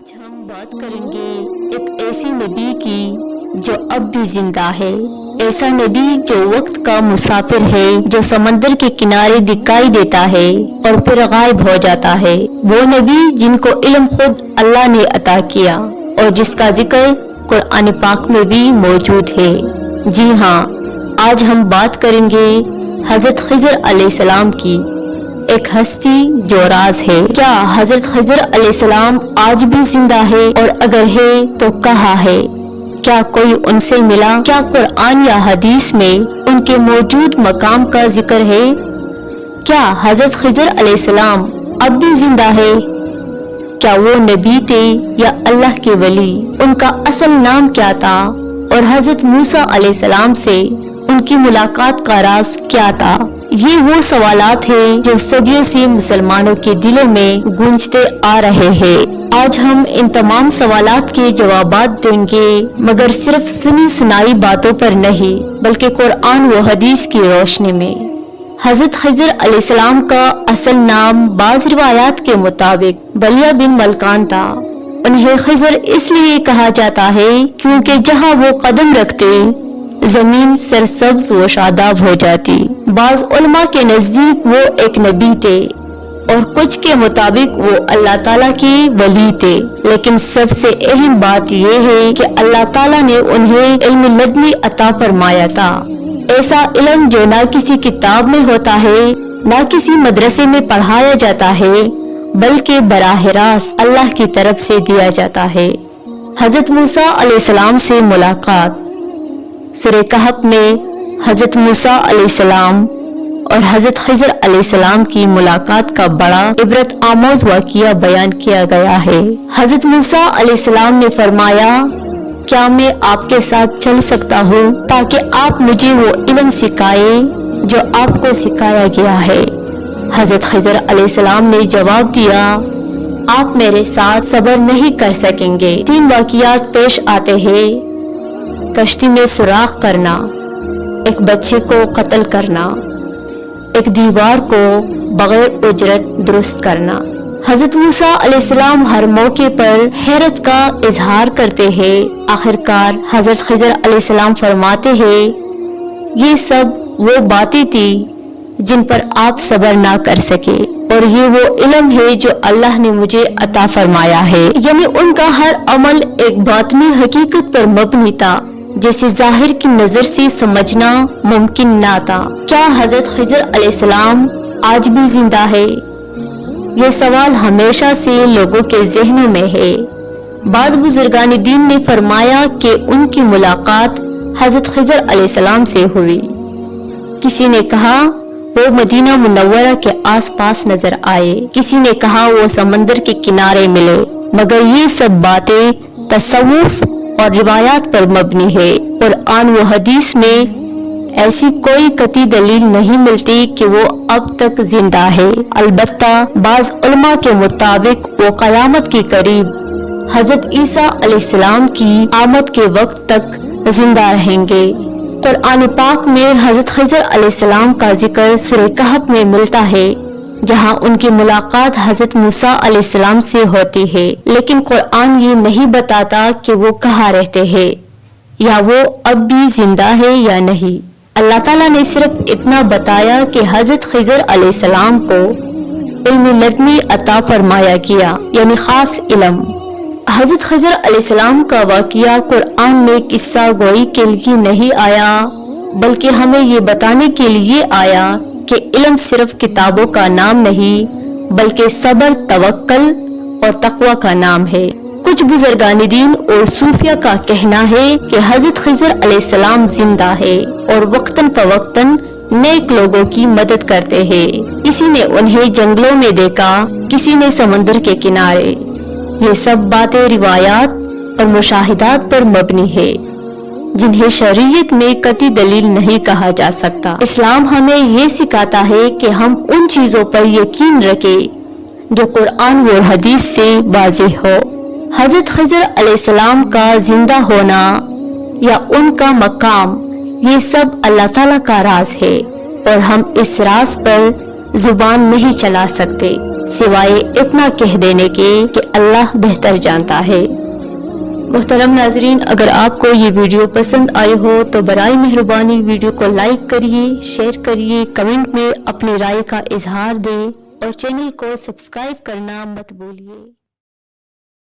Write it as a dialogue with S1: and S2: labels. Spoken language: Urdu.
S1: آج ہم بات کریں گے ایک ایسی نبی کی جو اب بھی زندہ ہے، ایسا نبی جو وقت کا مسافر ہے، جو سمندر کے کنارے دکھائی دیتا ہے اور پھر غائب ہو جاتا ہے، وہ نبی جن کو علم خود اللہ نے عطا کیا اور جس کا ذکر قرآن پاک میں بھی موجود ہے۔ جی ہاں، آج ہم بات کریں گے حضرت خضر علیہ السلام کی، ایک ہستی جو راز ہے۔ کیا حضرت خضر علیہ السلام آج بھی زندہ ہے؟ اور اگر ہے تو کہاں ہے؟ کیا کوئی ان سے ملا؟ کیا قرآن یا حدیث میں ان کے موجود مقام کا ذکر ہے؟ کیا حضرت خضر علیہ السلام اب بھی زندہ ہے؟ کیا وہ نبی تھے یا اللہ کے ولی؟ ان کا اصل نام کیا تھا؟ اور حضرت موسیٰ علیہ السلام سے ان کی ملاقات کا راز کیا تھا؟ یہ وہ سوالات ہیں جو صدیوں سے مسلمانوں کے دلوں میں گونجتے آ رہے ہیں۔ آج ہم ان تمام سوالات کے جوابات دیں گے، مگر صرف سنی سنائی باتوں پر نہیں، بلکہ قرآن و حدیث کی روشنی میں۔ حضرت خضر علیہ السلام کا اصل نام بعض روایات کے مطابق بلیہ بن ملکان تھا۔ انہیں خضر اس لیے کہا جاتا ہے کیونکہ جہاں وہ قدم رکھتے زمین سرسبز و شاداب ہو جاتی۔ بعض علماء کے نزدیک وہ ایک نبی تھے اور کچھ کے مطابق وہ اللہ تعالیٰ کے ولی تھے، لیکن سب سے اہم بات یہ ہے کہ اللہ تعالیٰ نے انہیں علم لدنی عطا فرمایا تھا، ایسا علم جو نہ کسی کتاب میں ہوتا ہے، نہ کسی مدرسے میں پڑھایا جاتا ہے، بلکہ براہ راست اللہ کی طرف سے دیا جاتا ہے۔ حضرت موسیٰ علیہ السلام سے ملاقات۔ سورہ کہف میں حضرت موسیٰ علیہ السلام اور حضرت خضر علیہ السلام کی ملاقات کا بڑا عبرت آموز واقعہ بیان کیا گیا ہے۔ حضرت موسیٰ علیہ السلام نے فرمایا، کیا میں آپ کے ساتھ چل سکتا ہوں تاکہ آپ مجھے وہ علم سکھائیں جو آپ کو سکھایا گیا ہے؟ حضرت خضر علیہ السلام نے جواب دیا، آپ میرے ساتھ صبر نہیں کر سکیں گے۔ 3 واقعات پیش آتے ہیں: کشتی میں سوراخ کرنا، ایک بچے کو قتل کرنا، ایک دیوار کو بغیر اجرت درست کرنا۔ حضرت موسیٰ علیہ السلام ہر موقع پر حیرت کا اظہار کرتے ہیں۔ آخرکار حضرت خضر علیہ السلام فرماتے ہیں، یہ سب وہ باتیں تھی جن پر آپ صبر نہ کر سکے، اور یہ وہ علم ہے جو اللہ نے مجھے عطا فرمایا ہے۔ یعنی ان کا ہر عمل ایک باطنی حقیقت پر مبنی تھا جسے ظاہر کی نظر سے سمجھنا ممکن نہ تھا۔ کیا حضرت خضر علیہ السلام آج بھی زندہ ہے؟ یہ سوال ہمیشہ سے لوگوں کے ذہنوں میں ہے۔ بعض بزرگان دین نے فرمایا کہ ان کی ملاقات حضرت خضر علیہ السلام سے ہوئی۔ کسی نے کہا وہ مدینہ منورہ کے آس پاس نظر آئے، کسی نے کہا وہ سمندر کے کنارے ملے، مگر یہ سب باتیں تصوف اور روایات پر مبنی ہے۔ قرآن و حدیث میں ایسی کوئی قطعی دلیل نہیں ملتی کہ وہ اب تک زندہ ہے۔ البتہ بعض علماء کے مطابق وہ قیامت کے قریب حضرت عیسیٰ علیہ السلام کی آمد کے وقت تک زندہ رہیں گے۔ قرآن پاک میں حضرت خضر علیہ السلام کا ذکر سورہ کہف میں ملتا ہے، جہاں ان کی ملاقات حضرت موسیٰ علیہ السلام سے ہوتی ہے، لیکن قرآن یہ نہیں بتاتا کہ وہ کہاں رہتے ہیں یا وہ اب بھی زندہ ہے یا نہیں۔ اللہ تعالیٰ نے صرف اتنا بتایا کہ حضرت خضر علیہ السلام کو علم لدنی عطا فرمایا گیا، یعنی خاص علم۔ حضرت خضر علیہ السلام کا واقعہ قرآن میں قصہ گوئی کے لیے نہیں آیا، بلکہ ہمیں یہ بتانے کے لیے آیا کہ علم صرف کتابوں کا نام نہیں، بلکہ صبر، توکل اور تقوی کا نام ہے۔ کچھ بزرگان دین اور صوفیہ کا کہنا ہے کہ حضرت خضر علیہ السلام زندہ ہے اور وقتاً فوقتاً نیک لوگوں کی مدد کرتے ہیں۔ کسی نے انہیں جنگلوں میں دیکھا، کسی نے سمندر کے کنارے۔ یہ سب باتیں روایات اور مشاہدات پر مبنی ہے، جنہیں شریعت میں قطعی دلیل نہیں کہا جا سکتا۔ اسلام ہمیں یہ سکھاتا ہے کہ ہم ان چیزوں پر یقین رکھیں جو قرآن و حدیث سے واضح ہو۔ حضرت خضر علیہ السلام کا زندہ ہونا یا ان کا مقام، یہ سب اللہ تعالیٰ کا راز ہے، اور ہم اس راز پر زبان نہیں چلا سکتے سوائے اتنا کہہ دینے کے کہ اللہ بہتر جانتا ہے۔ محترم ناظرین، اگر آپ کو یہ ویڈیو پسند آئے ہو تو برائے مہربانی ویڈیو کو لائک کریے، شیئر کریے، کمنٹ میں اپنی رائے کا اظہار دیں اور چینل کو سبسکرائب کرنا مت بھولیے۔